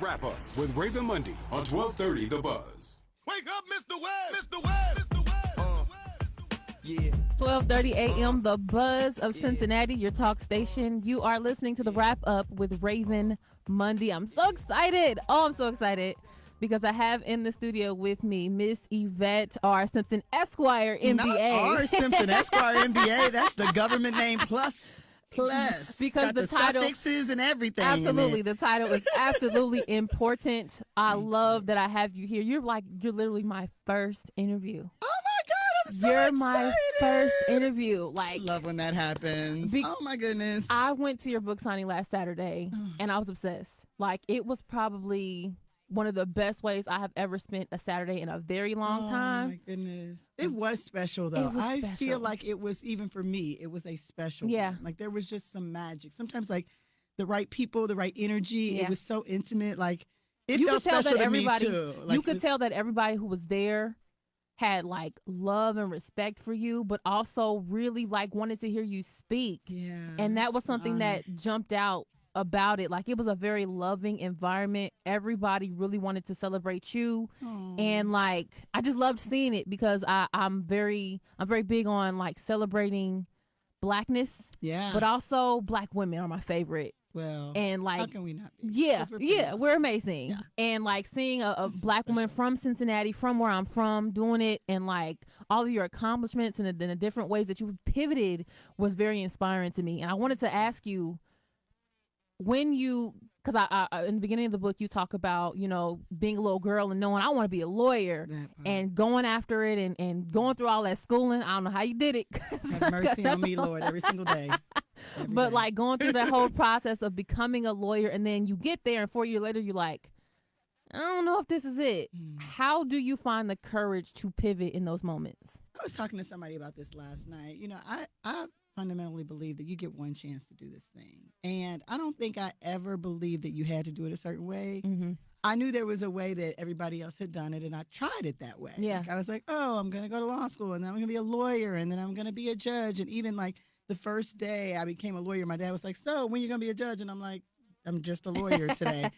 wrap-up with Raven Monday on 1230 The Buzz. Wake up, Mr. Webb! Mr. Webb! Mr. Webb! Yeah. 12:30 a.m. The Buzz of Cincinnati, your talk station. You are listening to the wrap-up with Raven Monday. I'm so excited. Oh, I'm so excited because I have in the studio with me Miss Yvette, our Simpson Esquire MBA. Not our Simpson Esquire MBA. That's the government name plus. Because got the title suffixes and everything. Absolutely, the title is absolutely important. I love that I have you here. You're literally my first interview. Oh my God, I'm so You're excited. my first interview. I love when that happens. Oh my goodness. I went to your book signing last Saturday and I was obsessed. It was probably one of the best ways I have ever spent a Saturday in a very long time. Oh my goodness. It was special though. I feel like it was, even for me, it was a special one. Like there was just some magic. Sometimes the right people, the right energy. It was so intimate. It felt special to me too. You could tell that everybody who was there had love and respect for you, but also really wanted to hear you speak. Yeah. And that was something that jumped out about it. It was a very loving environment. Everybody really wanted to celebrate you. Aww. And I just loved seeing it because I'm very big on celebrating blackness. Yeah. But also black women are my favorite. Well, and how can we not be? Yeah, we're amazing. Yeah. And seeing a black woman from Cincinnati, from where I'm from, doing it, and all of your accomplishments and the different ways that you've pivoted was very inspiring to me. And I wanted to ask you, because I in the beginning of the book you talk about being a little girl and knowing I want to be a lawyer and going after it and going through all that schooling. I don't know how you did it. Have mercy on me, Lord, every single day. But going through that whole process of becoming a lawyer, and then you get there and 4 years later you're like, I don't know if this is it. How do you find the courage to pivot in those moments? I was talking to somebody about this last night. I fundamentally believe that you get one chance to do this thing. And I don't think I ever believed that you had to do it a certain way. Mm-hmm. I knew there was a way that everybody else had done it, and I tried it that way. Yeah. I was like, oh, I'm going to go to law school, and then I'm going to be a lawyer, and then I'm going to be a judge. And even the first day I became a lawyer, my dad was like, so when are you going to be a judge? And I'm like, I'm just a lawyer today.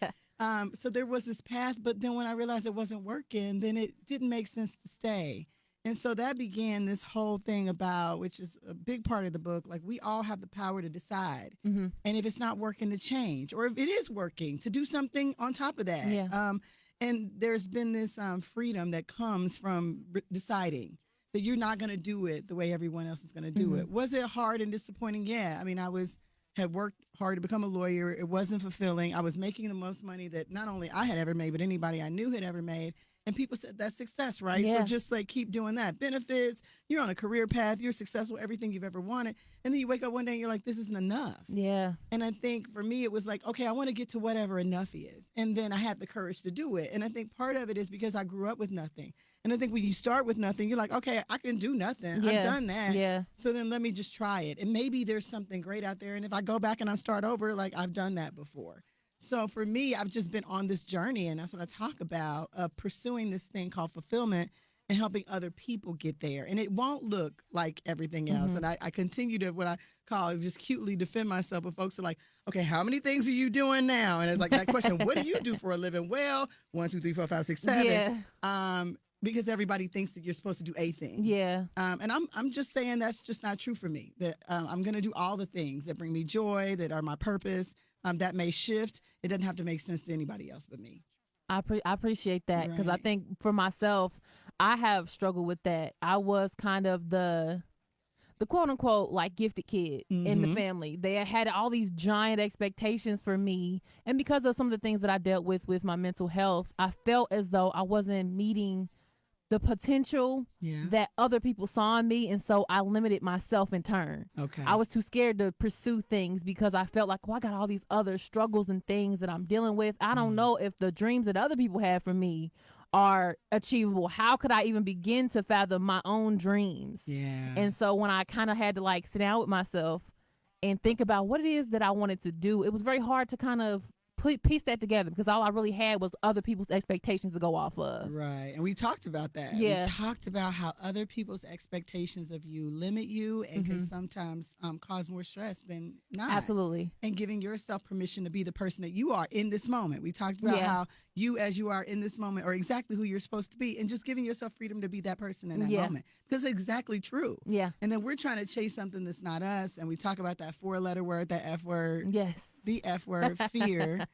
So there was this path, but then when I realized it wasn't working, then it didn't make sense to stay. And so that began this whole thing about, which is a big part of the book, we all have the power to decide. Mm-hmm. And if it's not working, to change. Or if it is working, to do something on top of that. Yeah. And there's been this freedom that comes from deciding that you're not going to do it the way everyone else is going to do it. Was it hard and disappointing? Yeah. I mean, had worked hard to become a lawyer. It wasn't fulfilling. I was making the most money that not only I had ever made, but anybody I knew had ever made. And people said that's success, right? Yeah. So just keep doing that. Benefits, you're on a career path, you're successful, everything you've ever wanted. And then you wake up one day and you're like, this isn't enough. Yeah. And I think for me, it was okay, I want to get to whatever enough is. And then I had the courage to do it. And I think part of it is because I grew up with nothing. And I think when you start with nothing, you're like, okay, I can do nothing. Yeah. I've done that. Yeah. So then let me just try it. And maybe there's something great out there. And if I go back and I start over, I've done that before. So for me, I've just been on this journey, and that's what I talk about, pursuing this thing called fulfillment and helping other people get there. And it won't look like everything else. And I continue to, what I call, just cutely defend myself when folks are like, okay, how many things are you doing now? And it's that question, what do you do for a living? Well, 1, 2, 3, 4, 5, 6, 7. Yeah. Because everybody thinks that you're supposed to do a thing. Yeah. And I'm just saying that's just not true for me. That I'm going to do all the things that bring me joy, that are my purpose. That may shift. It doesn't have to make sense to anybody else but me. I appreciate that because I Right. think for myself, I have struggled with that. I was kind of the quote unquote gifted kid in the family. They had all these giant expectations for me, and because of some of the things that I dealt with my mental health, I felt as though I wasn't meeting the potential that other people saw in me, and so I limited myself in turn. Okay. I was too scared to pursue things because I felt like, well, I got all these other struggles and things that I'm dealing with. I don't know if the dreams that other people have for me are achievable. How could I even begin to fathom my own dreams? Yeah. And so when I kind of had to sit down with myself and think about what it is that I wanted to do, it was very hard to kind of piece that together because all I really had was other people's expectations to go off of. Right. And we talked about that. Yeah. We talked about how other people's expectations of you limit you and can sometimes cause more stress than not. Absolutely. And giving yourself permission to be the person that you are in this moment. We talked about how you, as you are in this moment, are exactly who you're supposed to be, and just giving yourself freedom to be that person in that moment. Because it's exactly true. Yeah. And then we're trying to chase something that's not us, and we talk about that 4-letter word, that F word. Yes. The F word, fear.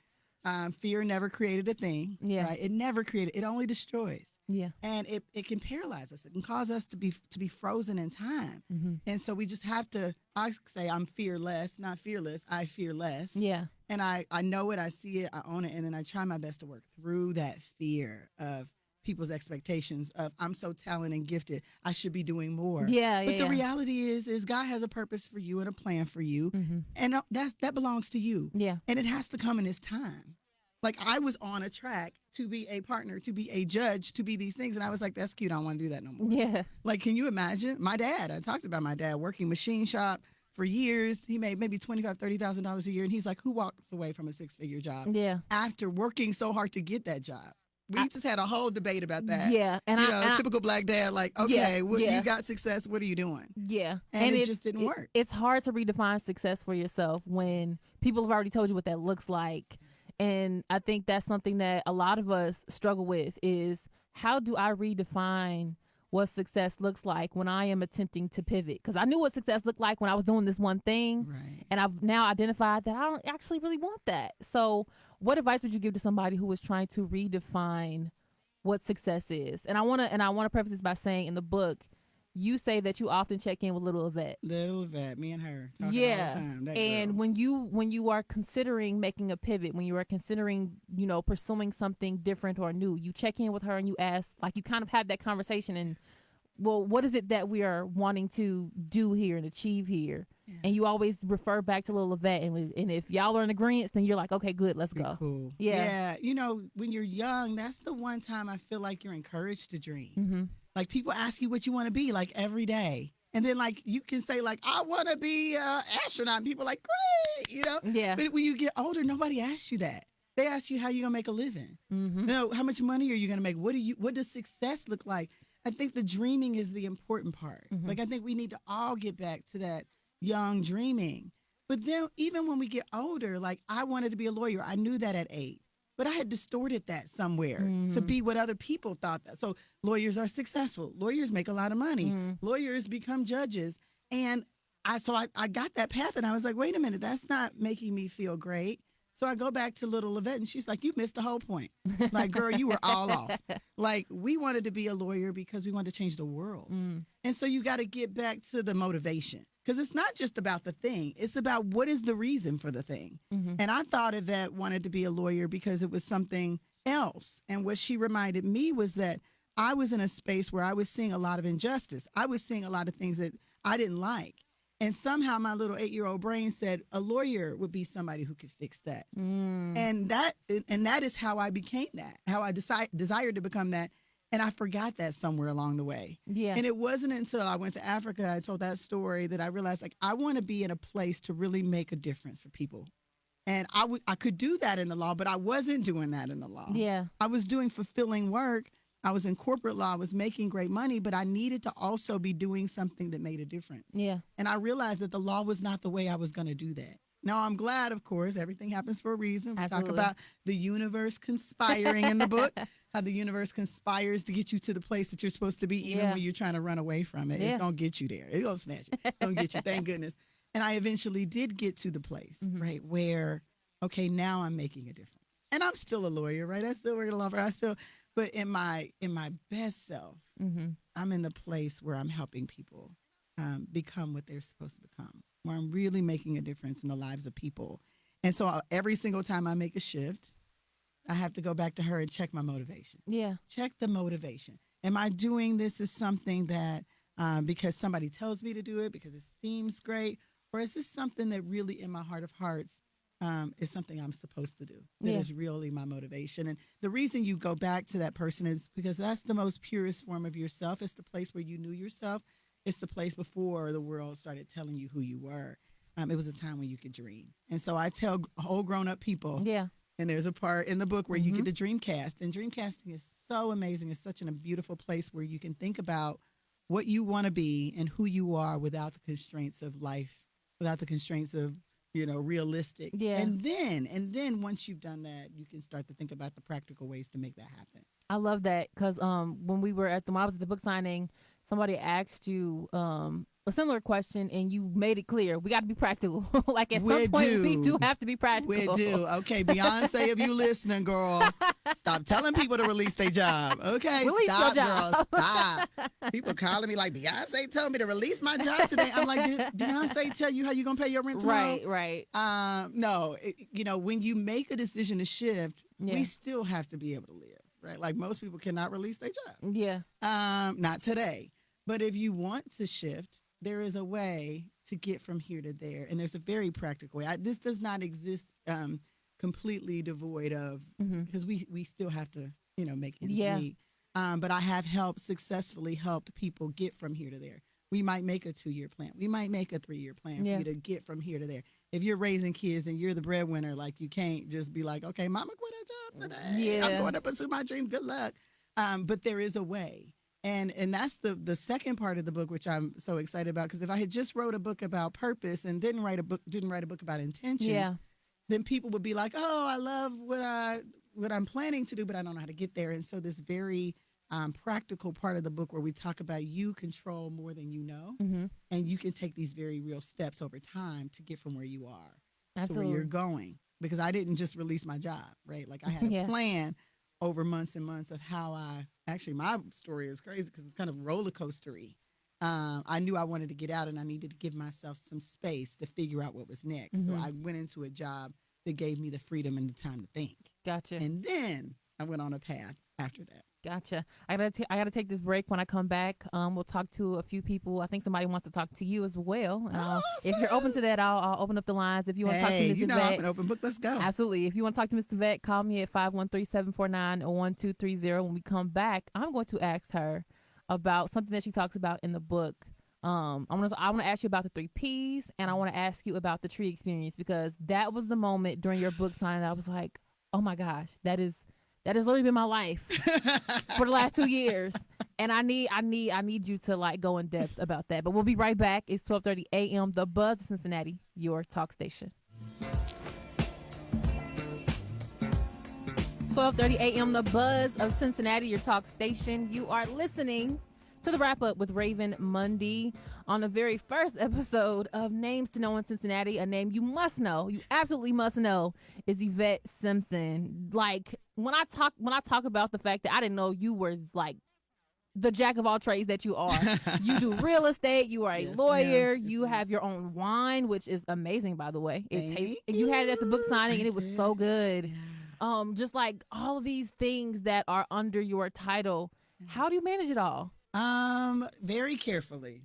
Fear never created a thing. Yeah. Right? It never created. It only destroys. Yeah. And it can paralyze us. It can cause us to be frozen in time. And so we just have to, I say I'm fearless, not fearless. I fear less. Yeah. And I know it, I see it, I own it, and then I try my best to work through that fear of people's expectations of I'm so talented and gifted, I should be doing more. Yeah. But the reality is God has a purpose for you and a plan for you. And that belongs to you. Yeah. And it has to come in its time. Like I was on a track to be a partner, to be a judge, to be these things. And I was like, that's cute. I don't want to do that no more. Yeah. Like, can you imagine? My dad, I talked about my dad working machine shop for years. He made maybe $25,000, $30,000 a year. And he's like, who walks away from a 6-figure job after working so hard to get that job? We just had a whole debate about that. Yeah. And typical black dad, like, okay, you got success. What are you doing? Yeah. And it just didn't work. It's hard to redefine success for yourself when people have already told you what that looks like. And I think that's something that a lot of us struggle with is how do I redefine what success looks like when I am attempting to pivot? Because I knew what success looked like when I was doing this one thing. Right. And I've now identified that I don't actually really want that. So what advice would you give to somebody who is trying to redefine what success is? And I want to preface this by saying in the book, you say that you often check in with little Yvette. Little Yvette, me and her talking all the time. That And girl. when you are considering making a pivot, when you are considering, pursuing something different or new, you check in with her and you ask, like you kind of have that conversation and, well, what is it that we are wanting to do here and achieve here? Yeah. And you always refer back to little Yvette. And if y'all are in agreement, then you're like, okay, good, let's go. Cool. Yeah. Yeah. When you're young, that's the one time I feel like you're encouraged to dream. Like people ask you what you want to be like every day. And then like you can say like, I want to be an astronaut. And people are like, great, Yeah. But when you get older, nobody asks you that. They ask you how you're going to make a living. How much money are you going to make? What does success look like? I think the dreaming is the important part. Like I think we need to all get back to that young dreaming. But then even when we get older, like I wanted to be a lawyer. I knew that at 8. But I had distorted that somewhere to be what other people thought that. So lawyers are successful. Lawyers make a lot of money. Lawyers become judges. And I got that path and I was like, wait a minute, that's not making me feel great. So I go back to little Yvette and she's like, you missed the whole point. Like, girl, you were all off. Like, we wanted to be a lawyer because we wanted to change the world. And so you got to get back to the motivation. Because it's not just about the thing. It's about what is the reason for the thing. And I thought Yvette wanted to be a lawyer because it was something else. And what she reminded me was that I was in a space where I was seeing a lot of injustice. I was seeing a lot of things that I didn't like. And somehow my little 8-year-old brain said a lawyer would be somebody who could fix that. And that is how I became that, how I desired to become that. And I forgot that somewhere along the way. Yeah. And it wasn't until I went to Africa, I told that story, that I realized, like, I want to be in a place to really make a difference for people. And I could do that in the law, but I wasn't doing that in the law. Yeah. I was doing fulfilling work. I was in corporate law. I was making great money, but I needed to also be doing something that made a difference. Yeah. And I realized that the law was not the way I was going to do that. Now, I'm glad, of course, everything happens for a reason. We talk about the universe conspiring in the book, how the universe conspires to get you to the place that you're supposed to be, even when you're trying to run away from it. It's going to get you there. It's going to snatch you. It's going to get you. Thank goodness. And I eventually did get to the place, right, where, okay, now I'm making a difference. And I'm still a lawyer, right? I still work at a law firm. But in my best self, I'm in the place where I'm helping people become what they're supposed to become, where I'm really making a difference in the lives of people. And so every single time I make a shift, I have to go back to her and check my motivation. Yeah. Check the motivation. Am I doing this as something that because somebody tells me to do it, because it seems great, or is this something that really in my heart of hearts is something I'm supposed to do? That is really my motivation. And the reason you go back to that person is because that's the most purest form of yourself. It's the place where you knew yourself. It's the place before the world started telling you who you were. It was a time when you could dream. And so I tell whole grown-up people, And there's a part in the book where you get to dreamcast. And dreamcasting is so amazing. It's such a beautiful place where you can think about what you want to be and who you are without the constraints of life, without the constraints of, realistic. Yeah. And then once you've done that, you can start to think about the practical ways to make that happen. I love that because when I was at the book signing, somebody asked you a similar question and you made it clear. We got to be practical. Like at some point, we do have to be practical. We do. Okay, Beyonce, if you listening, girl, stop telling people to release their job. Okay, Release stop, your job. girl, stop. People calling me like, Beyonce told me to release my job today. I'm like, did Beyonce tell you how you gonna pay your rent tomorrow? Right. No, when you make a decision to shift, Yeah. we still have to be able to live, right? Like most people cannot release their job. Yeah. Not today. But if you want to shift, there is a way to get from here to there. And there's a very practical way. This does not exist completely devoid of, because we still have to, make ends meet. But I have successfully helped people get from here to there. We might make a 2-year plan. We might make a 3-year plan for you to get from here to there. If you're raising kids and you're the breadwinner, like you can't just be like, okay, mama quit her job today. Yeah. I'm going to pursue my dream. Good luck. But there is a way. And that's the second part of the book, which I'm so excited about, because if I had just wrote a book about purpose and didn't write a book about intention, then people would be like, oh, I love what I'm planning to do, but I don't know how to get there. And so this very practical part of the book where we talk about you control more than you know, and you can take these very real steps over time to get from where you are to where you're going. Because I didn't just release my job, right? Like I had a plan over months and months of how my story is crazy because it's kind of roller coastery. I knew I wanted to get out and I needed to give myself some space to figure out what was next. So I went into a job that gave me the freedom and the time to think. Gotcha. And then I went on a path after that. Gotcha. I gotta take this break. When I come back, we'll talk to a few people. I think somebody wants to talk to you as well. If you're open to that, I'll open up the lines. If you want to talk to Ms. Yvette, I'm an open book. Let's go. Absolutely. If you want to talk to Ms. Yvette, call me at 513-749-1230. When we come back, I'm going to ask her about something that she talks about in the book. I want to ask you about the 3 Ps, and I want to ask you about the tree experience, because that was the moment during your book signing that I was like, oh my gosh, that has literally been my life for the last 2 years. And I need you to like go in depth about that. But we'll be right back. It's 12:30 a.m. The Buzz of Cincinnati, your talk station. 12:30 a.m. The Buzz of Cincinnati, your talk station. You are listening to the wrap up with Raven Mundy on the very first episode of Names to Know in Cincinnati. A name you must know, you absolutely must know, is Yvette Simpson. Like when I talk about the fact that I didn't know you were like the jack of all trades that you are. You do real estate. You are a lawyer. You have your own wine, which is amazing, by the way. You had it at the book signing, and it was so good. Yeah. Just like all of these things that are under your title. How do you manage it all? Very carefully.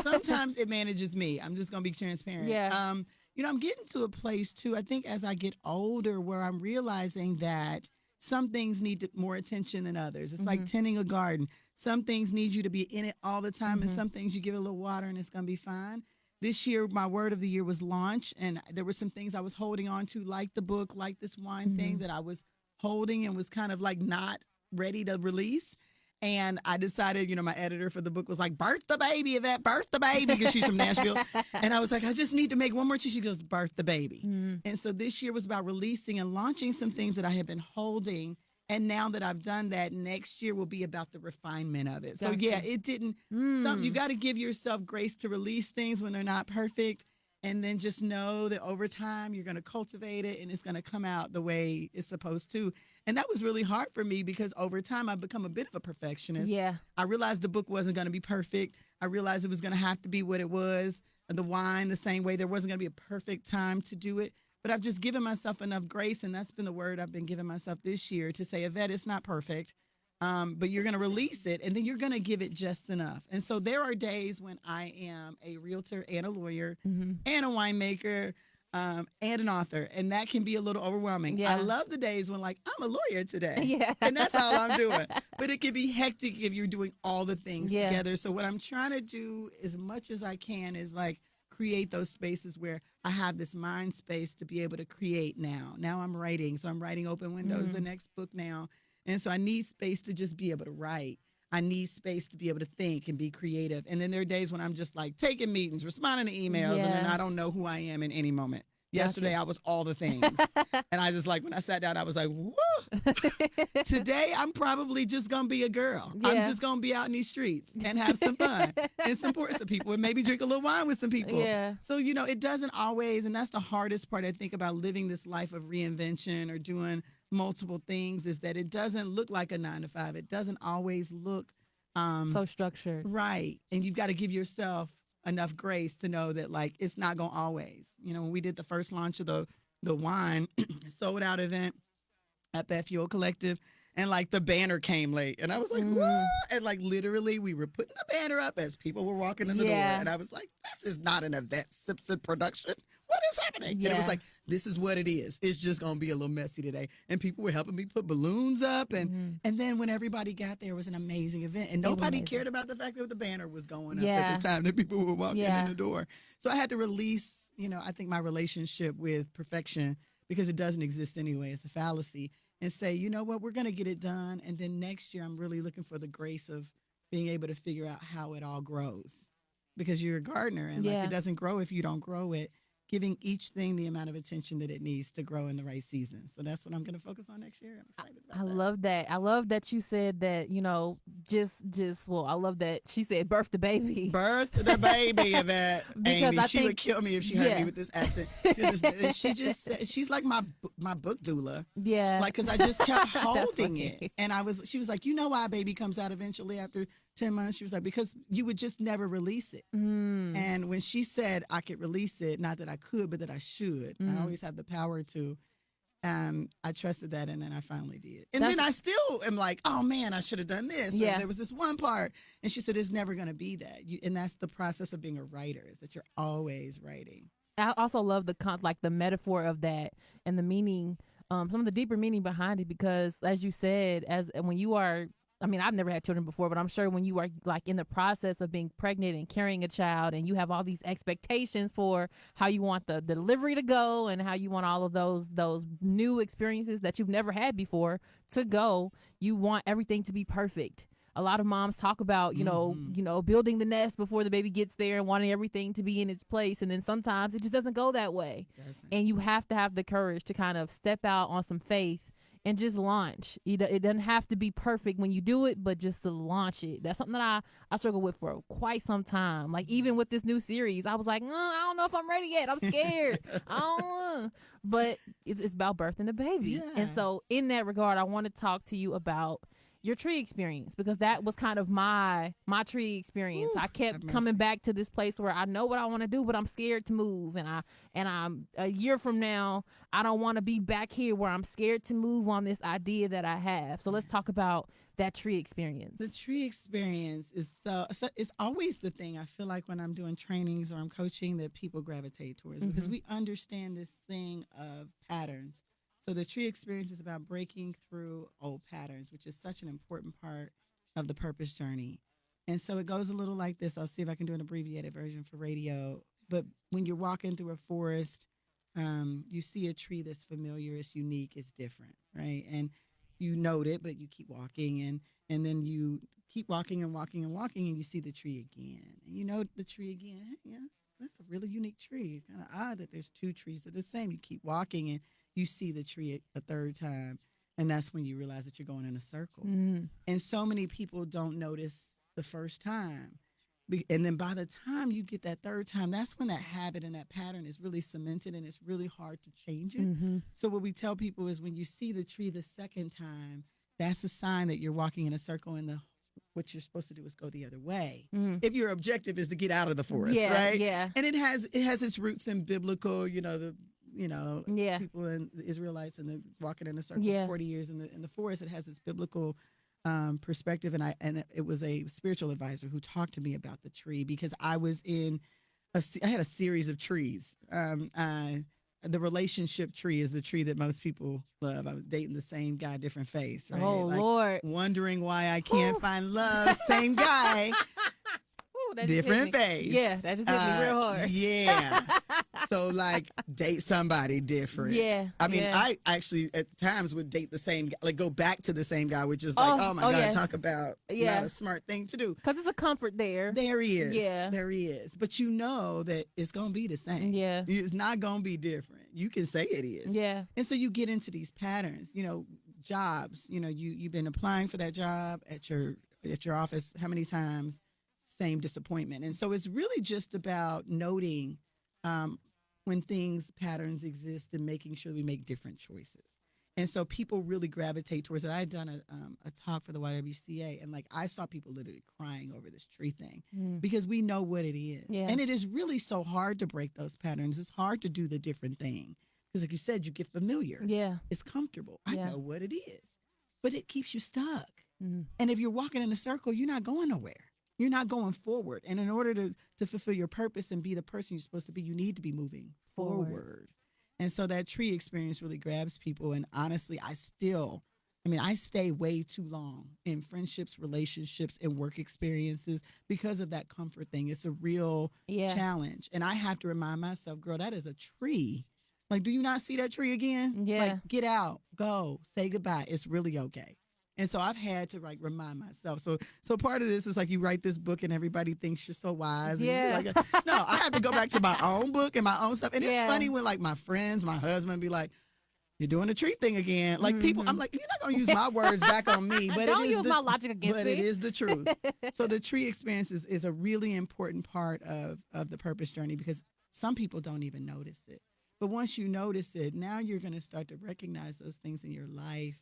Sometimes it manages me. I'm just gonna be transparent. Yeah. I'm getting to a place too, I think as I get older, where I'm realizing that some things need more attention than others. It's like tending a garden. Some things need you to be in it all the time, and some things you give it a little water and it's gonna be fine. This year, my word of the year was launch, and there were some things I was holding on to, like the book, like this wine thing that I was holding and was kind of like not ready to release. And I decided, my editor for the book was like, birth the baby, Yvette, birth the baby, because she's from Nashville. And I was like, I just need to make one more. She goes, birth the baby. And so this year was about releasing and launching some things that I had been holding. And now that I've done that, next year will be about the refinement of it. So yeah, it didn't, you got to give yourself grace to release things when they're not perfect. And then just know that over time, you're going to cultivate it and it's going to come out the way it's supposed to. And that was really hard for me because over time, I've become a bit of a perfectionist. Yeah. I realized the book wasn't going to be perfect. I realized it was going to have to be what it was. The wine, the same way. There wasn't going to be a perfect time to do it. But I've just given myself enough grace. And that's been the word I've been giving myself this year to say, Yvette, it's not perfect. But you're going to release it, and then you're going to give it just enough. And so there are days when I am a realtor and a lawyer and a winemaker and an author, and that can be a little overwhelming. Yeah. I love the days when, like, I'm a lawyer today, Yeah. and that's all I'm doing. But it can be hectic if you're doing all the things together. So what I'm trying to do as much as I can is, like, create those spaces where I have this mind space to be able to create now. Now I'm writing. So I'm writing Open Windows, the next book now. And so I need space to just be able to write. I need space to be able to think and be creative. And then there are days when I'm just like taking meetings, responding to emails, and then I don't know who I am in any moment. Yesterday, I was all the things. And I just like, when I sat down, I was like, woo. Today, I'm probably just going to be a girl. Yeah. I'm just going to be out in these streets and have some fun and support some people and maybe drink a little wine with some people. Yeah. So, it doesn't always, and that's the hardest part, I think, about living this life of reinvention or doing multiple things, is that it doesn't look like a 9 to 5. It doesn't always look so structured. Right. And you've got to give yourself enough grace to know that, like, it's not going to always. When we did the first launch of the wine sold out event at Beth Fuel Collective, and like the banner came late, and I was like, what? And like literally we were putting the banner up as people were walking in the door, and I was like, this is not an Yvette Simpson production. What is happening? And it was like, this is what it is. It's just going to be a little messy today. And people were helping me put balloons up. And then when everybody got there, it was an amazing event. And nobody cared about the fact that the banner was going up at the time that people were walking in the door. So I had to release, I think my relationship with perfection, because it doesn't exist anyway. It's a fallacy. And say, you know what, we're going to get it done. And then next year, I'm really looking for the grace of being able to figure out how it all grows. Because you're a gardener, and like, it doesn't grow if you don't grow it. Giving each thing the amount of attention that it needs to grow in the right season. So that's what I'm going to focus on next year. I'm excited about that. I love that. I love that you said that, I love that she said birth the baby. Birth the baby, Yvette. Because Amy, she would kill me if she heard me with this accent. She just said, she's like my book doula. Yeah. Like, because I just kept holding it. And she was like, why a baby comes out eventually after 10 months? She was like, because you would just never release it. And when she said I could release it, not that I could, but that I should, I always have the power to, I trusted that, and then I finally did. And then I still am like, oh man, I should have done this. Or there was this one part. And she said, it's never going to be that. And that's the process of being a writer, is that you're always writing. I also love the metaphor of that and the meaning, some of the deeper meaning behind it, because as you said, when you are, I've never had children before, but I'm sure when you are like in the process of being pregnant and carrying a child, and you have all these expectations for how you want the delivery to go and how you want all of those new experiences that you've never had before to go, you want everything to be perfect. A lot of moms talk about, building the nest before the baby gets there and wanting everything to be in its place. And then sometimes it just doesn't go that way. And you have to have the courage to kind of step out on some faith and just launch. It doesn't have to be perfect when you do it, but just to launch it. That's something that I struggle with for quite some time. Like, even with this new series, I was like, I don't know if I'm ready yet. I'm scared. I don't know. But it's about birthing a baby. Yeah. And so in that regard, I want to talk to you about your tree experience, because that was kind of my tree experience. I kept coming back to this place where I know what I want to do, but I'm scared to move. And I'm a year from now, I don't want to be back here where I'm scared to move on this idea that I have. So let's talk about that tree experience. The tree experience is so it's always the thing I feel like when I'm doing trainings or I'm coaching that people gravitate towards, because we understand this thing of patterns. So the tree experience is about breaking through old patterns, which is such an important part of the purpose journey. And so it goes a little like this. I'll see if I can do an abbreviated version for radio. But when you're walking through a forest, you see a tree that's familiar, it's unique, it's different, right? And you note it, but you keep walking, and then you keep walking and walking and walking, and you see the tree again. And you know the tree again. Hey, yeah, that's a really unique tree. Kind of odd that there's two trees that are the same. You keep walking, and you see the tree a third time, and that's when you realize that you're going in a circle. And so many people don't notice the first time. And then by the time you get that third time, that's when that habit and that pattern is really cemented, and it's really hard to change it. So what we tell people is, when you see the tree the second time, that's a sign that you're walking in a circle, and what you're supposed to do is go the other way. If your objective is to get out of the forest, right? Yeah. And it has its roots in biblical, people in the Israelites and the walking in a circle for 40 years in the forest. It has this biblical perspective, and it was a spiritual advisor who talked to me about the tree, because I was I had a series of trees. The relationship tree is the tree that most people love. I was dating the same guy, different face, right? Oh, Lord. Wondering why I can't find love, same guy. That just hit different me. face. Yeah, that just hit me real hard. Yeah. So like date somebody different. Yeah. I mean, yeah. I actually at times would date the same guy, like go back to the same guy, which is like, oh my God, yes. talk about Yeah. not a smart thing to do. Because it's a comfort there. There he is. Yeah. There he is. But you know that it's going to be the same. Yeah. It's not going to be different. You can say it is. Yeah. And so you get into these patterns, you know, jobs, you know, you've been applying for that job at your office. How many times? Same disappointment. And so it's really just about noting when patterns exist and making sure we make different choices. And so people really gravitate towards it. I had done a talk for the YWCA, and like I saw people literally crying over this tree thing because we know what it is. Yeah. And it is really so hard to break those patterns. It's hard to do the different thing because, like you said, you get familiar. Yeah. It's comfortable. I Yeah. know what it is, but it keeps you stuck. Mm-hmm. And if you're walking in a circle, you're not going nowhere. You're not going forward. And in order to fulfill your purpose and be the person you're supposed to be, you need to be moving forward. And so that tree experience really grabs people. And honestly, I stay way too long in friendships, relationships, and work experiences because of that comfort thing. It's a real challenge. And I have to remind myself, girl, that is a tree. Like, do you not see that tree again? Yeah. Like, get out, go, say goodbye. It's really okay. And so I've had to like remind myself. So part of this is like you write this book and everybody thinks you're so wise. And Yeah. like, no, I have to go back to my own book and my own stuff. And Yeah. it's funny when like my friends, my husband be like, you're doing the tree thing again. Like people, I'm like, you're not going to use my words back on me. But Don't it is use my logic against but me. it is the truth. So the tree experience is a really important part of the purpose journey because some people don't even notice it. But once you notice it, now you're going to start to recognize those things in your life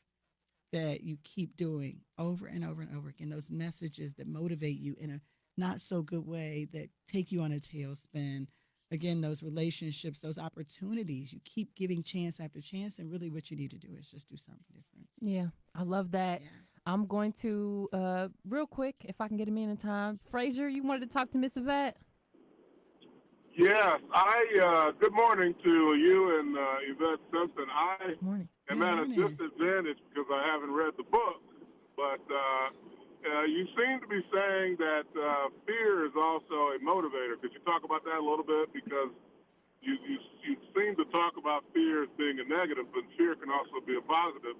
that you keep doing over and over and over again, those messages that motivate you in a not so good way, that take you on a tailspin. Again, those relationships, those opportunities, you keep giving chance after chance, and really what you need to do is just do something different. Yeah, I love that. Yeah. I'm going to, real quick, if I can get a minute of time. Frazier, you wanted to talk to Miss Yvette? Yes, good morning to you and Yvette Simpson. Morning. am at a disadvantage because I haven't read the book, but you seem to be saying that fear is also a motivator. Could you talk about that a little bit? Because you seem to talk about fear as being a negative, but fear can also be a positive,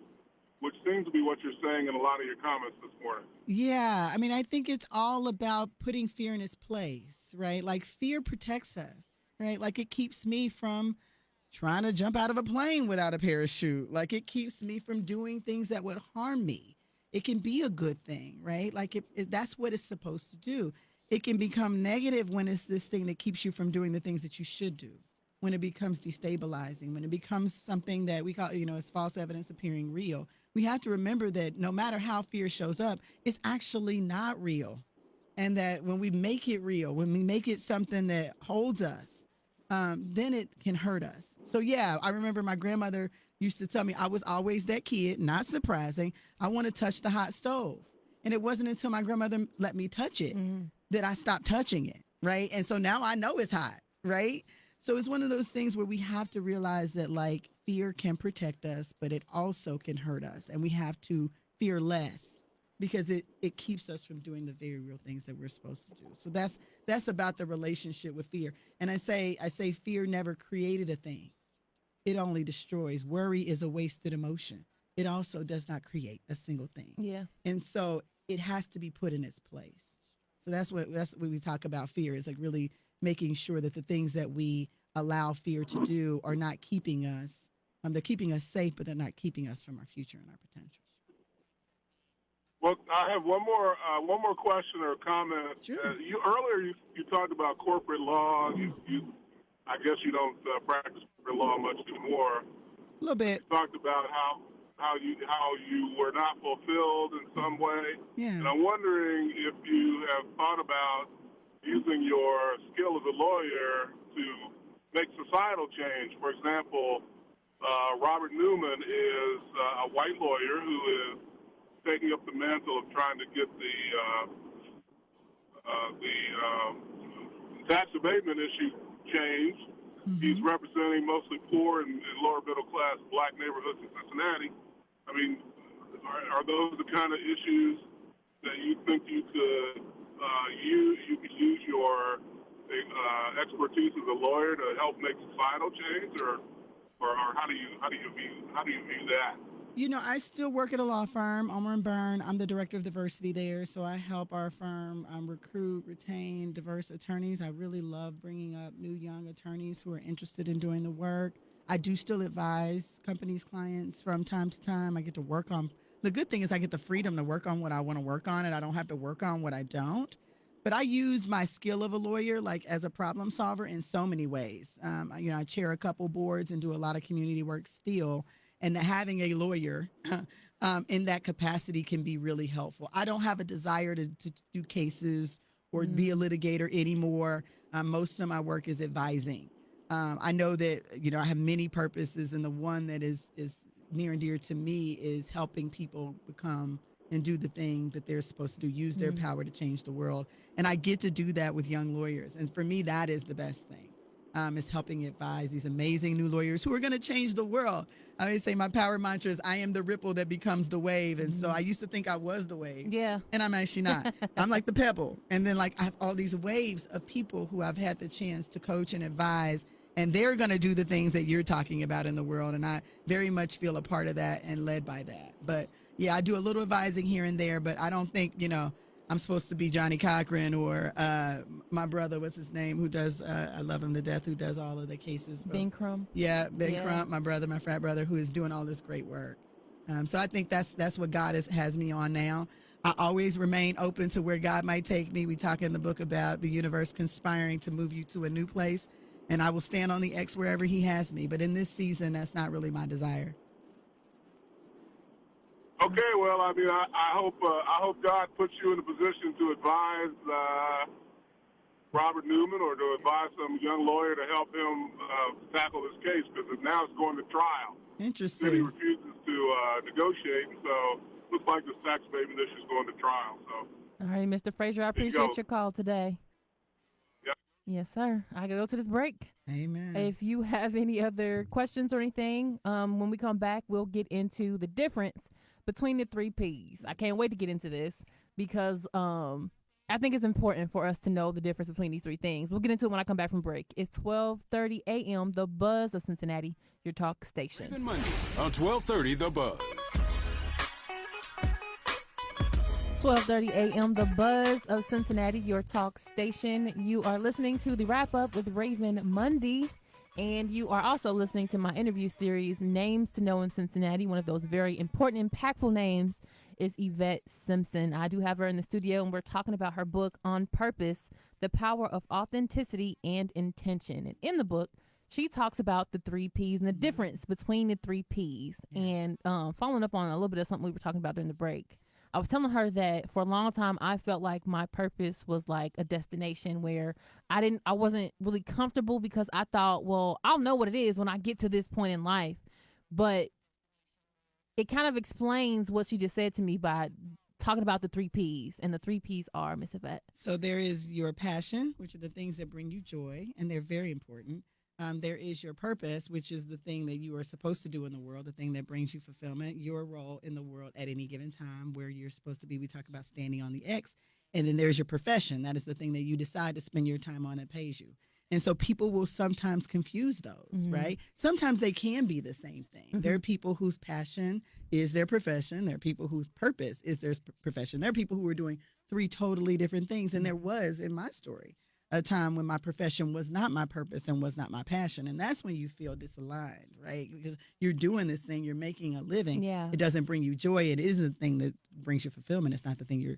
which seems to be what you're saying in a lot of your comments this morning. Yeah, I mean, I think it's all about putting fear in its place, right? Like fear protects us, right? Like it keeps me from trying to jump out of a plane without a parachute. Like it keeps me from doing things that would harm me. It can be a good thing, right? Like that's what it's supposed to do. It can become negative when it's this thing that keeps you from doing the things that you should do. When it becomes destabilizing, when it becomes something that we call, it's false evidence appearing real. We have to remember that no matter how fear shows up, it's actually not real. And that when we make it real, when we make it something that holds us, then it can hurt us. So yeah, I remember my grandmother used to tell me I was always that kid, not surprising. I want to touch the hot stove. And it wasn't until my grandmother let me touch it that I stopped touching it, right? And so now I know it's hot, right? So it's one of those things where we have to realize that like fear can protect us, but it also can hurt us. And we have to fear less because it keeps us from doing the very real things that we're supposed to do. So that's about the relationship with fear. And I say fear never created a thing. It only destroys. Worry is a wasted emotion. It also does not create a single thing. Yeah. And so it has to be put in its place. So that's what we talk about fear, is like really making sure that the things that we allow fear to do are not keeping us, they're keeping us safe, but they're not keeping us from our future and our potential. Well, I have one more question or comment. Sure. Earlier you talked about corporate law. I guess you don't practice corporate law much anymore. A little bit. You talked about how you were not fulfilled in some way. Yeah. And I'm wondering if you have thought about using your skill as a lawyer to make societal change. For example, Robert Newman is a white lawyer who is taking up the mantle of trying to get the tax abatement issue changed. Mm-hmm. He's representing mostly poor and lower middle class black neighborhoods in Cincinnati. I mean, are those the kind of issues that you think you could you can use your expertise as a lawyer to help make societal change, or how do you view that? I still work at a law firm, Ulmer and Byrne. I'm the director of diversity there, so I help our firm recruit, retain diverse attorneys. I really love bringing up new young attorneys who are interested in doing the work. I do still advise companies, clients from time to time. I get to work on. The good thing is I get the freedom to work on what I want to work on, and I don't have to work on what I don't. But I use my skill of a lawyer like as a problem solver in so many ways. I chair a couple boards and do a lot of community work still. And having a lawyer in that capacity can be really helpful. I don't have a desire to do cases or be a litigator anymore. Most of my work is advising. I know that, I have many purposes, and the one that is near and dear to me is helping people become and do the thing that they're supposed to do, use their power to change the world. And I get to do that with young lawyers. And for me, that is the best thing. Is helping advise these amazing new lawyers who are going to change the world. I always say my power mantra is I am the ripple that becomes the wave. And so I used to think I was the wave. Yeah. And I'm actually not. I'm like the pebble. And then I have all these waves of people who I've had the chance to coach and advise. And they're going to do the things that you're talking about in the world. And I very much feel a part of that and led by that. But yeah, I do a little advising here and there, but I don't think, I'm supposed to be Johnny Cochran or my brother, what's his name, who does, I love him to death, who does all of the cases. Ben Crump. Yeah, Ben Crump, my brother, my frat brother, who is doing all this great work. So I think that's what God has me on now. I always remain open to where God might take me. We talk in the book about the universe conspiring to move you to a new place, and I will stand on the X wherever he has me. But in this season, that's not really my desire. Okay, well, I hope God puts you in a position to advise Robert Newman or to advise some young lawyer to help him tackle this case, because now it's going to trial. Interesting. City refuses to negotiate, and so looks like this tax evasion issue is going to trial. So. All right, Mr. Frazier, I appreciate your call today. Yep. Yes, sir. I gotta go to this break. Amen. If you have any other questions or anything, when we come back, we'll get into the difference between the 3 Ps. I can't wait to get into this because I think it's important for us to know the difference between these 3 things. We'll get into it when I come back from break. It's 12:30 a.m., The Buzz of Cincinnati, your talk station. Even Monday on 12:30 The Buzz. 12:30 a.m., The Buzz of Cincinnati, your talk station. You are listening to the wrap up with Raven Monday. And you are also listening to my interview series, Names to Know in Cincinnati. One of those very important, impactful names is Yvette Simpson. I do have her in the studio, and we're talking about her book, On Purpose, The Power of Authenticity and Intention. And in the book, she talks about the 3 Ps and the difference between the 3 Ps. And following up on a little bit of something we were talking about during the break, I was telling her that for a long time, I felt like my purpose was like a destination where I wasn't really comfortable because I thought, well, I'll know what it is when I get to this point in life. But it kind of explains what she just said to me by talking about the 3 Ps. And the 3 Ps are, Miss Yvette. So there is your passion, which are the things that bring you joy, and they're very important. There is your purpose, which is the thing that you are supposed to do in the world, the thing that brings you fulfillment, your role in the world at any given time, where you're supposed to be. We talk about standing on the X. And then there's your profession. That is the thing that you decide to spend your time on that pays you. And so people will sometimes confuse those, right? Sometimes they can be the same thing. There are people whose passion is their profession. There are people whose purpose is their profession. There are people who are doing 3 totally different things. And there was, in my story, a time when my profession was not my purpose and was not my passion. And that's when you feel disaligned, right? Because you're doing this thing, you're making a living. Yeah. It doesn't bring you joy. It isn't the thing that brings you fulfillment. It's not the thing you're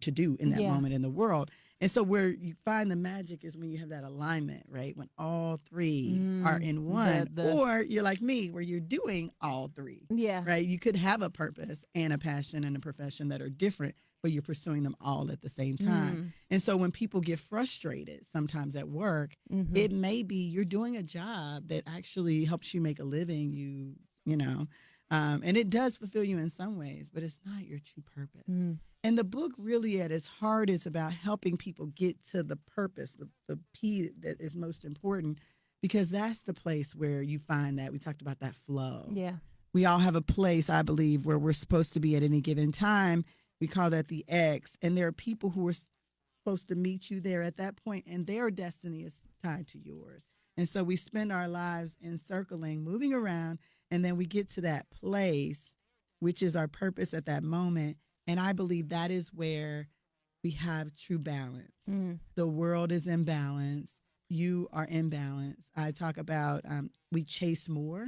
to do in that moment in the world. And so where you find the magic is when you have that alignment, right? When all 3 are in one. Or you're like me, where you're doing all 3. Yeah. Right? You could have a purpose and a passion and a profession that are different, but you're pursuing them all at the same time. And so when people get frustrated sometimes at work, it may be you're doing a job that actually helps you make a living, and it does fulfill you in some ways, but it's not your true purpose. And the book really at its heart is about helping people get to the purpose, the P that is most important, because that's the place where you find that we talked about that flow. Yeah. We all have a place, I believe, where we're supposed to be at any given time. We call that the X. And there are people who are supposed to meet you there at that point, and their destiny is tied to yours. And so we spend our lives encircling, moving around, and then we get to that place, which is our purpose at that moment. And I believe that is where we have true balance. The world is in balance. You are in balance. I talk about we chase more.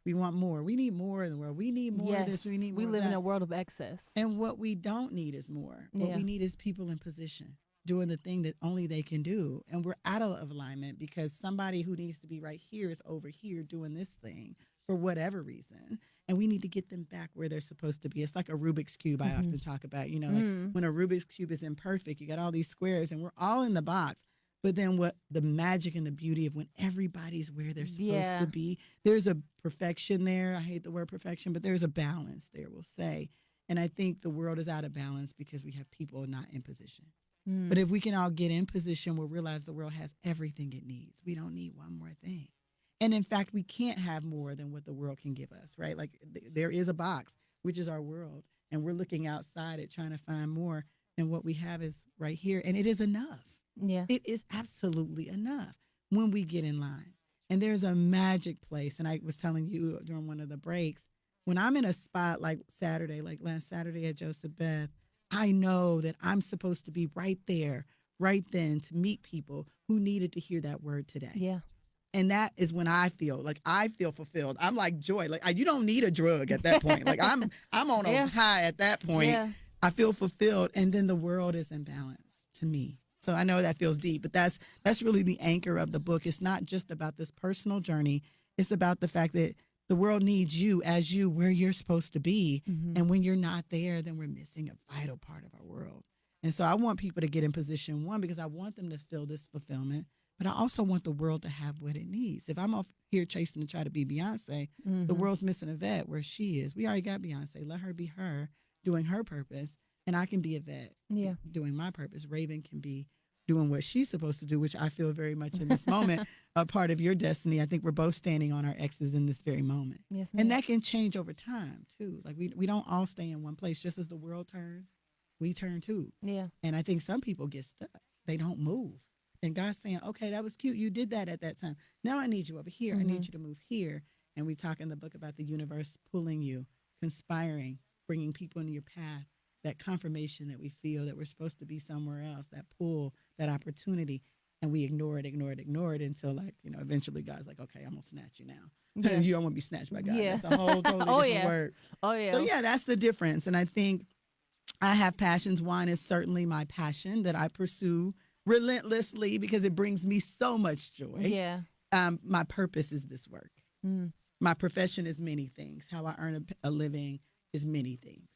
We want more. We need more in the world. We need more of this. We need more We of live in that. a world of excess. And what we don't need is more. What we need is people in position doing the thing that only they can do. And we're out of alignment because somebody who needs to be right here is over here doing this thing for whatever reason. And we need to get them back where they're supposed to be. It's like a Rubik's Cube I often talk about. You know, like when a Rubik's Cube is imperfect, you got all these squares and we're all in the box. But then what the magic and the beauty of when everybody's where they're supposed to be, there's a perfection there. I hate the word perfection, but there's a balance there, we'll say. And I think the world is out of balance because we have people not in position. But if we can all get in position, we'll realize the world has everything it needs. We don't need one more thing. And in fact, we can't have more than what the world can give us, right? Like there is a box, which is our world. And we're looking outside it, trying to find more. And what we have is right here. And it is enough. Yeah. It is absolutely enough when we get in line. And there's a magic place. And I was telling you during one of the breaks, when I'm in a spot like Saturday, like last Saturday at Joseph Beth, I know that I'm supposed to be right there, right then to meet people who needed to hear that word today. Yeah. And that is when I feel fulfilled. I'm like joy. Like you don't need a drug at that point. Like I'm on a high at that point. Yeah. I feel fulfilled. And then the world is in balance to me. So I know that feels deep, but that's really the anchor of the book. It's not just about this personal journey. It's about the fact that the world needs you as you where you're supposed to be. And when you're not there, then we're missing a vital part of our world. And so I want people to get in position, one, because I want them to feel this fulfillment, but I also want the world to have what it needs. If I'm off here chasing to try to be Beyonce, the world's missing Yvette where she is. We already got Beyonce. Let her be her, doing her purpose. And I can be Yvette doing my purpose. Raven can be doing what she's supposed to do, which I feel very much in this moment a part of your destiny. I think we're both standing on our X's in this very moment. Yes, ma'am. And that can change over time, too. Like we don't all stay in one place. Just as the world turns, we turn, too. Yeah. And I think some people get stuck. They don't move. And God's saying, okay, that was cute. You did that at that time. Now I need you over here. I need you to move here. And we talk in the book about the universe pulling you, conspiring, bringing people into your path. That confirmation that we feel that we're supposed to be somewhere else, that pull, that opportunity, and we ignore it until eventually God's like, okay, I'm going to snatch you now. Yeah. You don't want to be snatched by God. Yeah. That's a whole totally different word. Oh, yeah. So, yeah, that's the difference. And I think I have passions. Wine is certainly my passion that I pursue relentlessly because it brings me so much joy. Yeah. My purpose is this work. My profession is many things. How I earn a living is many things.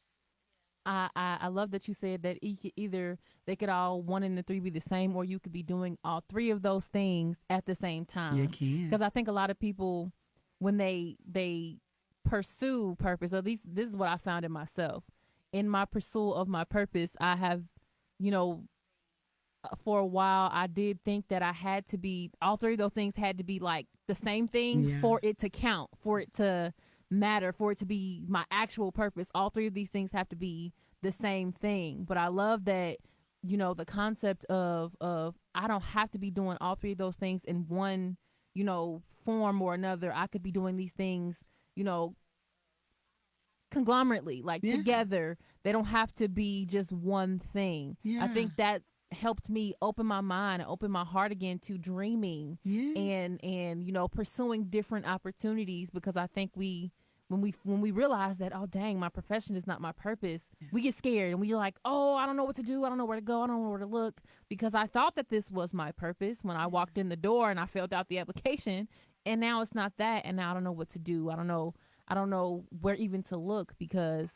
I love that you said that either they could all one and the three be the same, or you could be doing all three of those things at the same time. You can. Because I think a lot of people, when they pursue purpose, or at least this is what I found in myself. In my pursuit of my purpose, I have, for a while, I did think that I had to be, all three of those things had to be like the same thing for it to count, for it to matter, for it to be my actual purpose. All three of these things have to be the same thing. But I love that, the concept of I don't have to be doing all three of those things in one, form or another. I could be doing these things, conglomerately, like together. They don't have to be just one thing. I think that helped me open my mind and open my heart again to dreaming and pursuing different opportunities, because I think when we realize that, oh dang, my profession is not my purpose, we get scared and we like, oh, I don't know what to do, I don't know where to go, I don't know where to look, because I thought that this was my purpose when I walked in the door and I filled out the application, and now it's not that, and now I don't know what to do. I don't know where even to look, because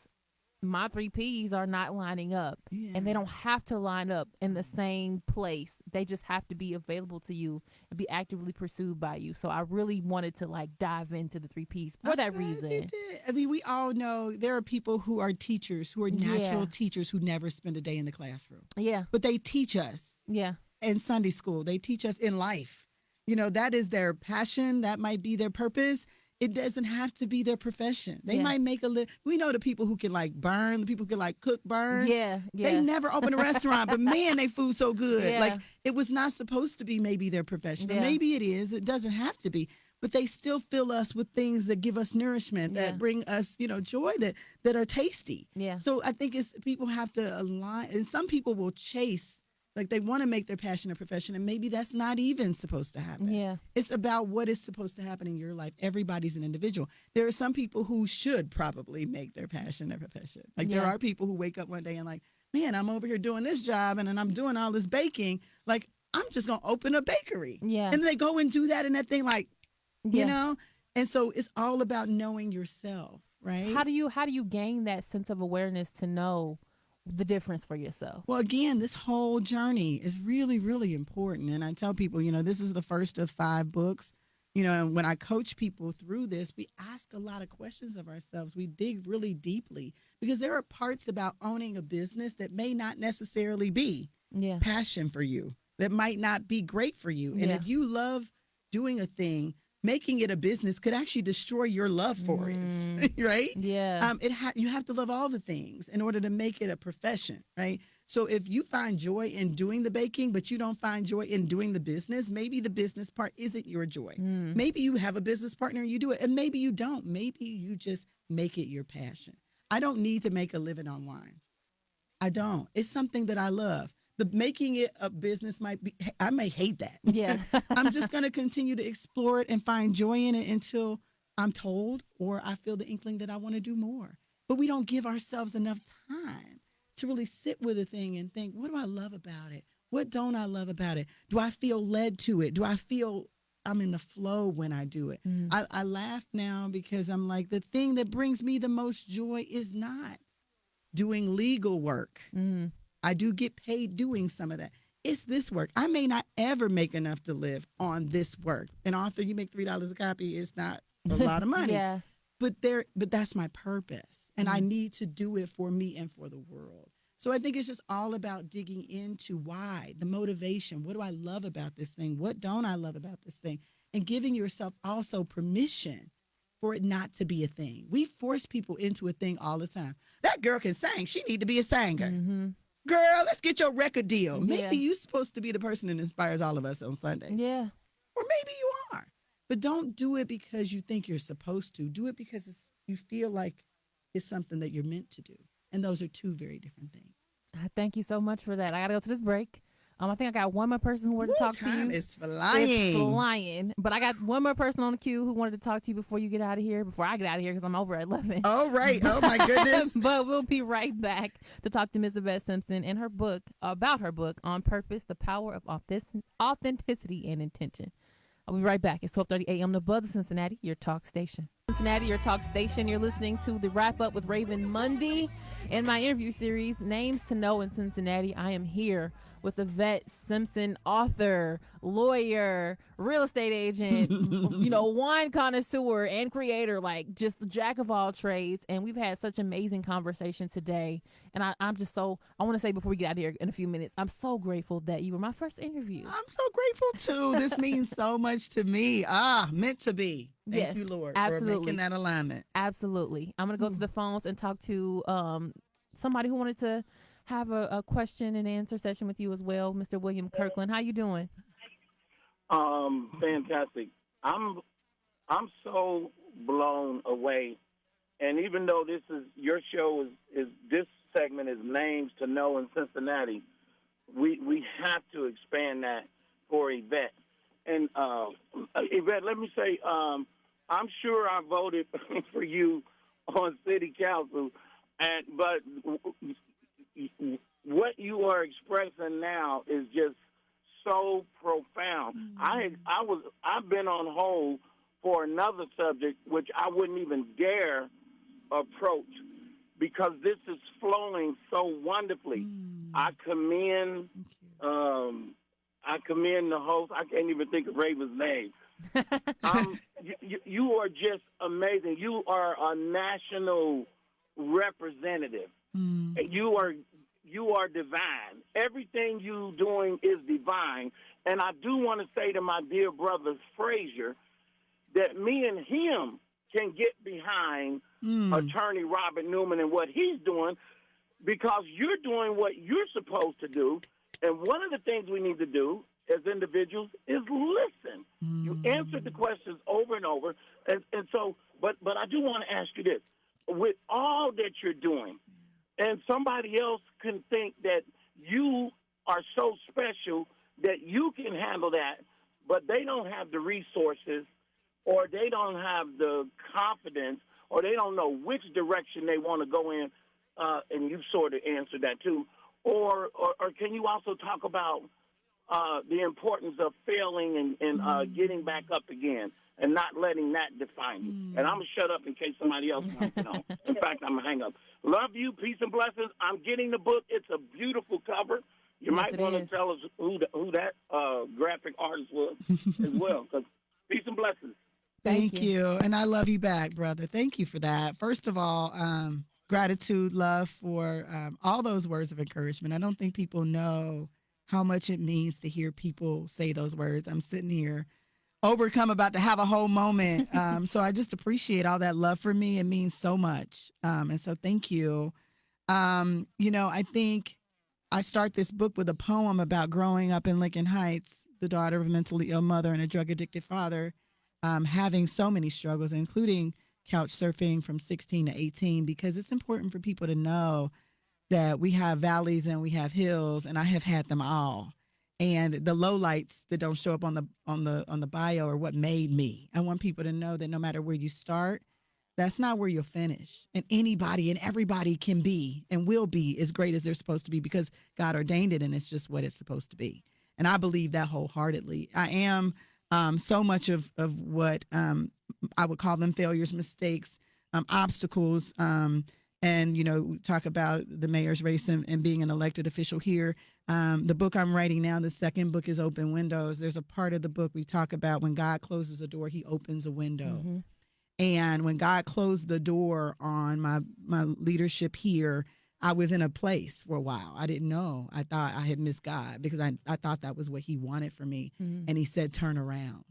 my 3 P's are not lining up, and they don't have to line up in the same place. They just have to be available to you and be actively pursued by you. So I really wanted to dive into the 3 P's for that reason. You did. I mean, we all know there are people who are teachers, who are natural teachers, who never spend a day in the classroom. Yeah. But they teach us. Yeah. In Sunday school, they teach us in life. That is their passion. That might be their purpose. It doesn't have to be their profession. They Yeah. might make a living. We know the people who can like burn, the people who can like cook, burn. Yeah. They never open a restaurant, but man, they food so good. Yeah. Like it was not supposed to be maybe their profession. Or Yeah. maybe it is. It doesn't have to be. But they still fill us with things that give us nourishment, Yeah. that bring us, joy, that are tasty. Yeah. So I think people have to align, and some people will chase, like they want to make their passion a profession, and maybe that's not even supposed to happen. Yeah. It's about what is supposed to happen in your life. Everybody's an individual. There are some people who should probably make their passion their profession. Like there Yeah. are people who wake up one day and like, man, I'm over here doing this job and then I'm doing all this baking. Like I'm just going to open a bakery. Yeah. And they go and do that and that thing like, Yeah. And so it's all about knowing yourself, right? So how do you gain that sense of awareness to know the difference for yourself? Well, again, this whole journey is really, really important. And I tell people, this is the first of 5 books. And when I coach people through this, we ask a lot of questions of ourselves. We dig really deeply because there are parts about owning a business that may not necessarily be Yeah. passion for you, that might not be great for you. And Yeah. if you love doing a thing, making it a business could actually destroy your love for it, right? Yeah. You have to love all the things in order to make it a profession, right? So if you find joy in doing the baking, but you don't find joy in doing the business, maybe the business part isn't your joy. Maybe you have a business partner and you do it, and maybe you don't. Maybe you just make it your passion. I don't need to make a living on wine. I don't. It's something that I love. The making it a business I may hate that. Yeah. I'm just going to continue to explore it and find joy in it until I'm told or I feel the inkling that I want to do more. But we don't give ourselves enough time to really sit with a thing and think, what do I love about it? What don't I love about it? Do I feel led to it? Do I feel I'm in the flow when I do it? I laugh now because I'm like, the thing that brings me the most joy is not doing legal work. I do get paid doing some of that. It's this work. I may not ever make enough to live on this work. An author, you make $3 a copy. It's not a lot of money. Yeah. But that's my purpose. And I need to do it for me and for the world. So I think it's just all about digging into why, the motivation. What do I love about this thing? What don't I love about this thing? And giving yourself also permission for it not to be a thing. We force people into a thing all the time. That girl can sing. She need to be a singer. Girl, let's get your record deal. Yeah. Maybe you're supposed to be the person that inspires all of us on Sundays. Yeah. Or maybe you are. But don't do it because you think you're supposed to. Do it because you feel like it's something that you're meant to do. And those are 2 very different things. I thank you so much for that. I got to go to this break. I think I got one more person who wanted to talk to you. Time is flying. It's flying. But I got one more person on the queue who wanted to talk to you before you get out of here, before I get out of here because I'm over at 11. Oh, right. Oh, my goodness. But we'll be right back to talk to Ms. Yvette Simpson and her book, about her book, On Purpose, The Power of Authenticity and Intention. I'll be right back. It's 12:30 a.m. The Buzz of Cincinnati, your talk station. Cincinnati, your talk station. You're listening to the Wrap Up with Raven Monday. In my interview series, Names to Know in Cincinnati, I am here with Yvette Simpson, author, lawyer, real estate agent, wine connoisseur and creator, like just the jack of all trades. And we've had such amazing conversations today. And I'm just I want to say before we get out of here in a few minutes, I'm so grateful that you were my first interview. I'm so grateful too. This means so much to me. Meant to be. Thank Yes, you, Lord, absolutely. for making that alignment. Absolutely. I'm going to go to the phones and talk to somebody who wanted to have a question and answer session with you as well, Mr. William Kirkland. How you doing? Fantastic. I'm so blown away. And even though this is your show is this segment is Names to Know in Cincinnati, we have to expand that for Yvette. And Yvette, let me say, I'm sure I voted for you on City Council, but what you are expressing now is just so profound. I've been on hold for another subject which I wouldn't even dare approach because this is flowing so wonderfully. I commend the host. I can't even think of Raven's name. You are just amazing. You are a national representative. You are divine. Everything you doing is divine. And I do want to say to my dear brother Frazier that me and him can get behind Attorney Robert Newman and what he's doing, because you're doing what you're supposed to do. And one of the things we need to do as individuals is listen. You answered the questions over and over. And so, but I do want to ask you this. With all that you're doing, and somebody else can think that you are so special that you can handle that, but they don't have the resources, or they don't have the confidence, or they don't know which direction they want to go in, and you sort of answered that too. Or can you also talk about the importance of failing and getting back up again and not letting that define you? And I'm going to shut up in case somebody else wants to know. In fact, I'm going to hang up. Love you. Peace and blessings. I'm getting the book. It's a beautiful cover. You might want to tell us who that graphic artist was as well. Because peace and blessings. Thank you. And I love you back, brother. Thank you for that. First of all, gratitude, love for all those words of encouragement. I don't think people know how much it means to hear people say those words. I'm sitting here overcome, about to have a whole moment. So I just appreciate all that love for me. It means so much. And so thank you. I think I start this book with a poem about growing up in Lincoln Heights, the daughter of a mentally ill mother and a drug-addicted father, having so many struggles, including couch surfing from 16 to 18, because it's important for people to know that we have valleys and we have hills, and I have had them all. And the lowlights that don't show up on the bio are what made me. I want people to know that no matter where you start, that's not where you'll finish. And anybody and everybody can be and will be as great as they're supposed to be, because God ordained it, and it's just what it's supposed to be. And I believe that wholeheartedly. I am so much of what I would call them failures, mistakes, obstacles, and, we talk about the mayor's race and being an elected official here. The book I'm writing now, the second book, is Open Windows. There's a part of the book we talk about when God closes a door, he opens a window. Mm-hmm. And when God closed the door on my leadership here, I was in a place for a while. I didn't know. I thought I had missed God, because I thought that was what he wanted for me. Mm-hmm. And he said, turn around.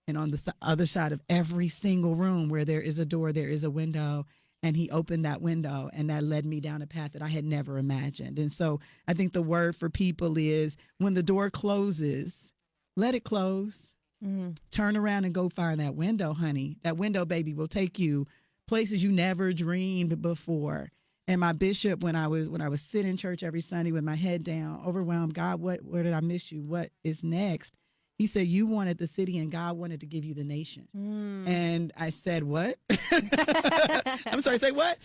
And on the other side of every single room where there is a door, there is a window. And he opened that window, and that led me down a path that I had never imagined. And so I think the word for people is, when the door closes, let it close. Mm-hmm. Turn around and go find that window, honey. That window, baby, will take you places you never dreamed before. And my bishop, when I was sitting in church every Sunday with my head down, overwhelmed, God, where did I miss you? What is next? He said, you wanted the city, and God wanted to give you the nation. And I said, what? I'm sorry, say what?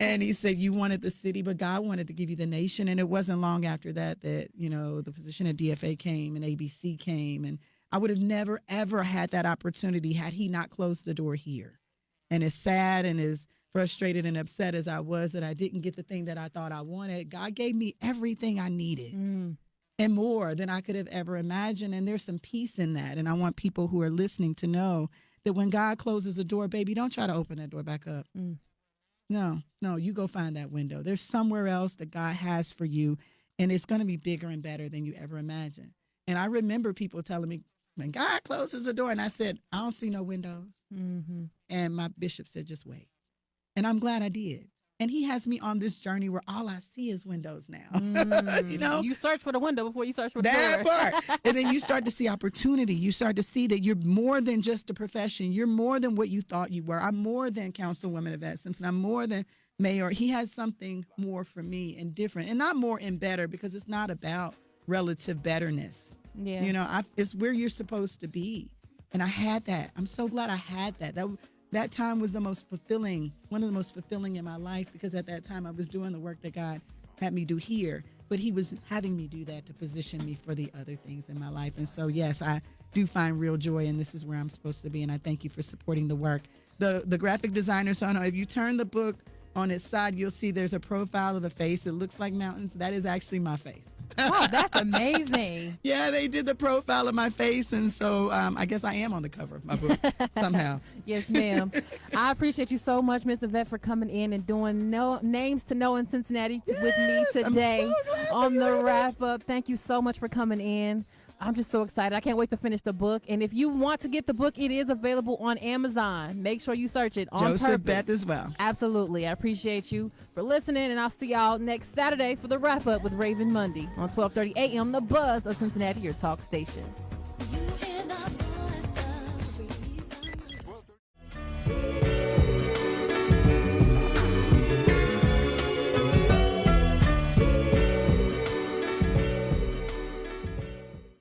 And he said, you wanted the city, but God wanted to give you the nation. And it wasn't long after that, the position at DFA came and ABC came. And I would have never, ever had that opportunity had he not closed the door here. And as sad and as frustrated and upset as I was that I didn't get the thing that I thought I wanted, God gave me everything I needed. And more than I could have ever imagined. And there's some peace in that. And I want people who are listening to know that when God closes a door, baby, don't try to open that door back up. No, you go find that window. There's somewhere else that God has for you, and it's going to be bigger and better than you ever imagined. And I remember people telling me, when God closes a door, and I said, I don't see no windows. Mm-hmm. And my bishop said, just wait. And I'm glad I did. And he has me on this journey where all I see is windows now. You search for the window before you search for the door. That part. And then you start to see opportunity. You start to see that you're more than just a profession. You're more than what you thought you were. I'm more than Councilwoman Yvette Simpson. I'm more than mayor. He has something more for me and different, and not more and better, because it's not about relative betterness. Yeah. It's where you're supposed to be. And I had that. I'm so glad I had that. That time was one of the most fulfilling in my life, because at that time I was doing the work that God had me do here, but he was having me do that to position me for the other things in my life. And so, yes, I do find real joy, and this is where I'm supposed to be. And I thank you for supporting the work. The graphic designer, so I know if you turn the book on its side, you'll see there's a profile of the face. It looks like mountains. That is actually my face. Oh, that's amazing. Yeah, they did the profile of my face, and so I guess I am on the cover of my book somehow. Yes, ma'am. I appreciate you so much, Miss Yvette, for coming in and doing Names to Know in Cincinnati with me today on the wrap-up. Thank you so much for coming in. I'm just so excited. I can't wait to finish the book. And if you want to get the book, it is available on Amazon. Make sure you search it on Joseph purpose. Beth as well. Absolutely. I appreciate you for listening, and I'll see y'all next Saturday for the wrap-up with Raven Monday on 12:30 a.m. The Buzz of Cincinnati, your talk station.